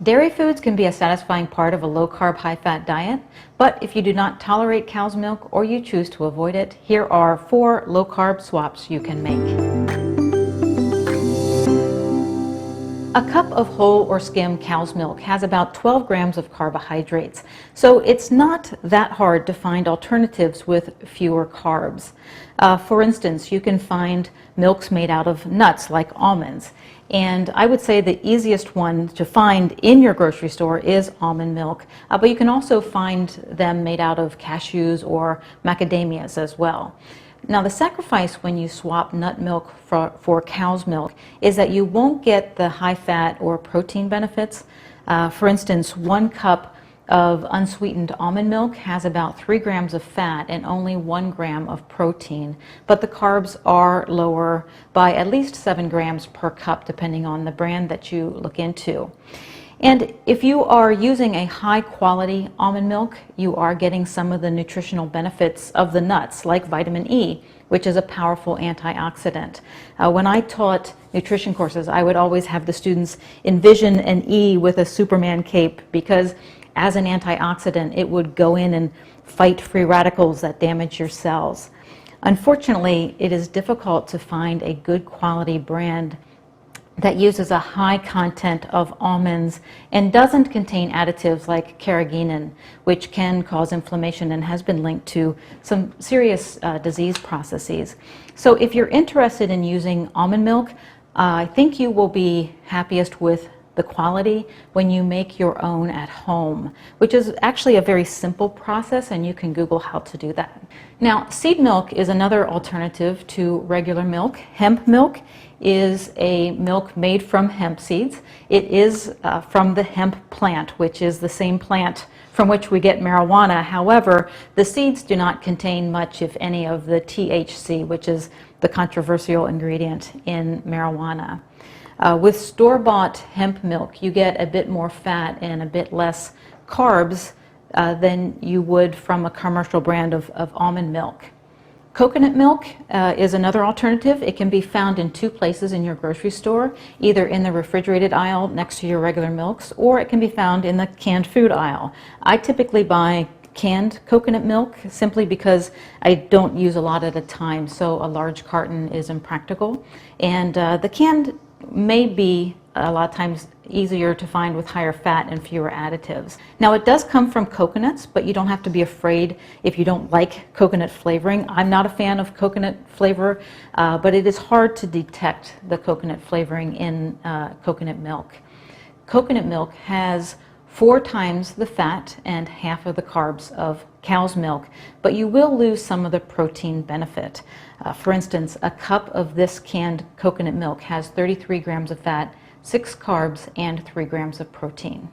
Dairy foods can be a satisfying part of a low-carb, high-fat diet, but if you do not tolerate cow's milk or you choose to avoid it, here are 4 low-carb swaps you can make. A cup of whole or skim cow's milk has about 12 grams of carbohydrates, so it's not that hard to find alternatives with fewer carbs. For instance, you can find milks made out of nuts like almonds, and I would say the easiest one to find in your grocery store is almond milk, but you can also find them made out of cashews or macadamias as well. Now, the sacrifice when you swap nut milk for cow's milk is that you won't get the high fat or protein benefits. For instance, 1 cup of unsweetened almond milk has about 3 grams of fat and only 1 gram of protein, but the carbs are lower by at least 7 grams per cup depending on the brand that you look into. And if you are using a high quality almond milk, you are getting some of the nutritional benefits of the nuts, like vitamin E, which is a powerful antioxidant. When I taught nutrition courses, I would always have the students envision an E with a Superman cape, because as an antioxidant, it would go in and fight free radicals that damage your cells. Unfortunately, it is difficult to find a good quality brand that uses a high content of almonds and doesn't contain additives like carrageenan, which can cause inflammation and has been linked to some serious disease processes. So if you're interested in using almond milk, I think you will be happiest with the quality when you make your own at home, which is actually a very simple process, and you can Google how to do that. Now, seed milk is another alternative to regular milk. Hemp milk is a milk made from hemp seeds. It is from the hemp plant, which is the same plant from which we get marijuana. However, the seeds do not contain much, if any, of the THC, which is the controversial ingredient in marijuana. With store-bought hemp milk, you get a bit more fat and a bit less carbs than you would from a commercial brand of almond milk. Coconut milk is another alternative. It can be found in 2 places in your grocery store, either in the refrigerated aisle next to your regular milks, or it can be found in the canned food aisle. I typically buy canned coconut milk simply because I don't use a lot at a time, so a large carton is impractical. And the canned may be a lot of times easier to find with higher fat and fewer additives. Now, it does come from coconuts, but you don't have to be afraid if you don't like coconut flavoring. I'm not a fan of coconut flavor, but it is hard to detect the coconut flavoring in coconut milk. Coconut milk has 4 times the fat and half of the carbs of cow's milk, but you will lose some of the protein benefit. For instance, a cup of this canned coconut milk has 33 grams of fat, 6 carbs, and 3 grams of protein.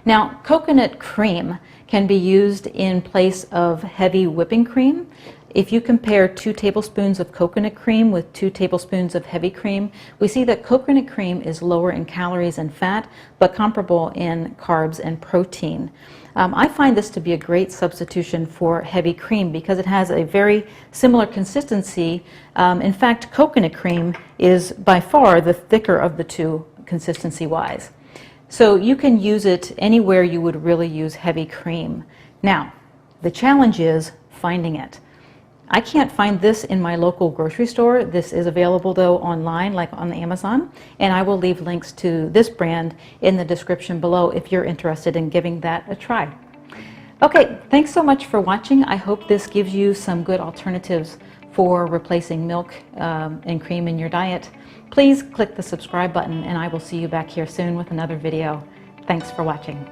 Now, coconut cream can be used in place of heavy whipping cream. If you compare 2 tablespoons of coconut cream with 2 tablespoons of heavy cream, we see that coconut cream is lower in calories and fat, but comparable in carbs and protein. I find this to be a great substitution for heavy cream because it has a very similar consistency. In fact, coconut cream is by far the thicker of the 2 consistency-wise. So you can use it anywhere you would really use heavy cream. Now, the challenge is finding it. I can't find this in my local grocery store. This is available though online, like on Amazon, and I will leave links to this brand in the description below if you're interested in giving that a try. Okay, thanks so much for watching. I hope this gives you some good alternatives for replacing milk and cream in your diet. Please click the subscribe button and I will see you back here soon with another video. Thanks for watching.